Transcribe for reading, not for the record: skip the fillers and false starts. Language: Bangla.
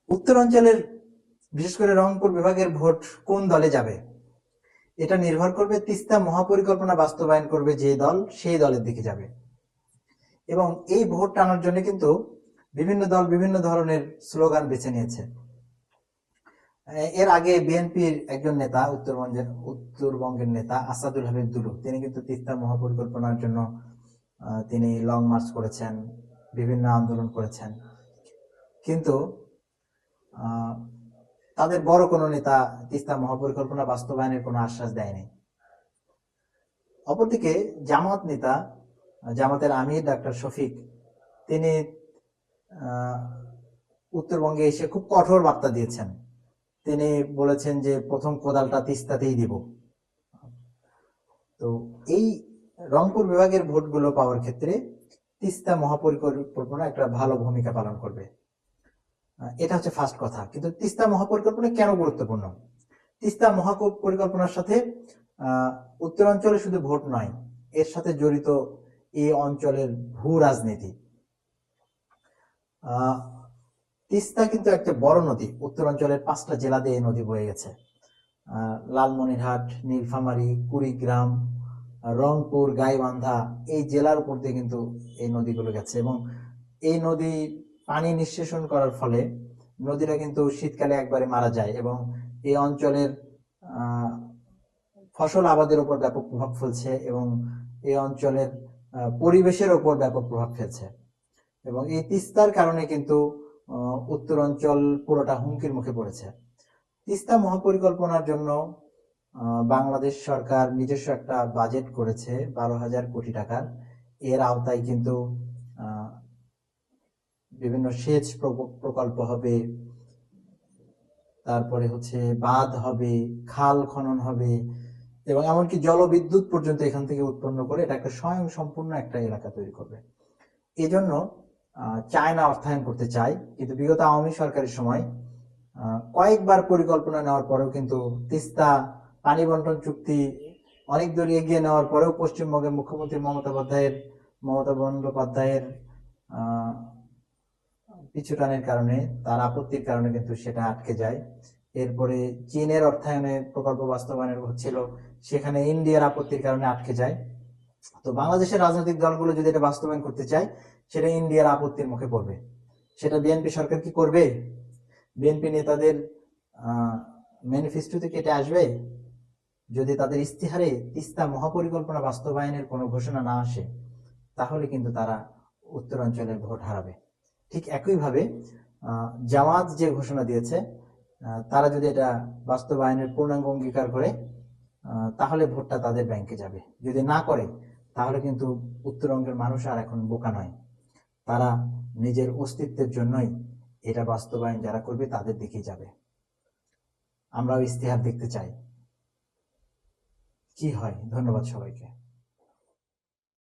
উত্তরাঞ্চলের বিশেষ করে রংপুর বিভাগের ভোট কোন দলে যাবে এটা নির্ভর করবে তিস্তা মহাপরিকল্পনা বাস্তবায়ন করবে যে দল সেই দলের দিকে যাবে। এবং এই ভোট টানার জন্য কিন্তু বিভিন্ন দল বিভিন্ন ধরনের স্লোগান বেছে নিয়েছে। এর আগে বিএনপির একজন নেতা উত্তরবঙ্গের নেতা আসাদুল হাবিব দুলু, তিনি কিন্তু তিস্তা মহাপরিকল্পনার জন্য তিনি লং মার্চ করেছেন, বিভিন্ন আন্দোলন করেছেন, কিন্তু তাদের বড় কোনো নেতা তিস্তা মহাপরিকল্পনা বাস্তবায়নের কোনো আশ্বাস দেয়নি। অপরদিকে জামাত নেতা, জামাতের আমির ডাক্তার শফিক, তিনি উত্তরবঙ্গে এসে খুব কঠোর বার্তা দিয়েছেন। তিনি বলেছেন যে প্রথম কোদালটা তিস্তাতেই দিব। তো এই রংপুর বিভাগের ভোটগুলো পাওয়ার ক্ষেত্রে তিস্তা মহাপরিকল্পনা একটা ভালো ভূমিকা পালন করবে, এটা হচ্ছে ফার্স্ট কথা। কিন্তু তিস্তা মহাপরিকল্পনা কেন গুরুত্বপূর্ণ? তিস্তা মহাপরিকল্পনার সাথে উত্তরাঞ্চলে শুধু ভোট নয়, এর সাথে জড়িত এই অঞ্চলের ভূ রাজনীতি। তিস্তা কিন্তু একটা বড় নদী, উত্তরাঞ্চলের 5টা জেলা দিয়ে এই নদী বয়ে গেছে। লালমনিরহাট, নীলফামারী, কুড়িগ্রাম, রংপুর, গাইবান্ধা, এই জেলার উপর দিয়ে কিন্তু এই নদীগুলো গেছে। এবং এই নদী পানি নিঃশেষণ করার ফলে নদীটা কিন্তু শীতকালে একবারে মারা যায় এবং এই অঞ্চলের ফসল আবাদের উপর ব্যাপক প্রভাব ফেলছে এবং এই অঞ্চলের পরিবেশের উপর ব্যাপক প্রভাব ফেলছে। এবং এই তিস্তার কারণে কিন্তু উত্তরাঞ্চল পুরোটা হুমকির মুখে পড়েছে। তিস্তা মহাপরিকল্পনার জন্য বাংলাদেশ সরকার নিজস্ব একটা বাজেট করেছে 12,000 কোটি টাকার। এর আওতায় কিন্তু বিভিন্ন সেচ প্রকল্প হবে, তারপরে হচ্ছে বাঁধ হবে, খাল খনন হবে এবং এমনকি জলবিদ্যুৎ পর্যন্ত এখান থেকে উৎপন্ন করে এটা একটা স্বয়ং সম্পূর্ণ একটা এলাকা তৈরি করবে। এই জন্য চায়না অর্থায়ন করতে চায়, কিন্তু বিগত আওয়ামী সরকারের সময় কয়েকবার পরিকল্পনা নেওয়ার পরেও কিন্তু তিস্তা পানি বন্টন চুক্তি অনেক দূর এগিয়ে নেওয়ার পরেও পশ্চিমবঙ্গের মুখ্যমন্ত্রী মমতা বন্দ্যোপাধ্যায়ের পিছুটানের কারণে, তার আপত্তির কারণে কিন্তু সেটা আটকে যায়। এরপরে চীনের অর্থায়নে প্রকল্প বাস্তবায়নের হচ্ছিল, সেখানে ইন্ডিয়ার আপত্তির কারণে আটকে যায়। তো বাংলাদেশের রাজনৈতিক দলগুলো যদি এটা বাস্তবায়ন করতে চায়, সেটা ইন্ডিয়ার আপত্তির মুখে পড়বে। সেটা বিএনপি সরকার কি করবে? বিএনপি নেতাদের ম্যানিফেস্টোতে কেটে আসবে? যদি তাদের ইস্তিহারে তিস্তা মহাপরিকল্পনা বাস্তবায়নের কোনো ঘোষণা না আসে, তাহলে কিন্তু তারা উত্তরাঞ্চলের ভোট হারাবে। ঠিক একইভাবে জামাত যে ঘোষণা দিয়েছে, তারা যদি এটা বাস্তবায়নের পূর্ণাঙ্গ অঙ্গীকার করে, তাহলে ভোটটা তাদের ব্যাংকে যাবে। যদি না করে, তাহলে কিন্তু উত্তরবঙ্গের মানুষ আর এখন বোকা নয়, তারা নিজের অস্তিত্বের জন্যই এটা বাস্তবায়ন যারা করবে তাদের দিকেই যাবে। আমরাও ইস্তিহার দেখতে চাই, কি হয়। ধন্যবাদ সবাইকে।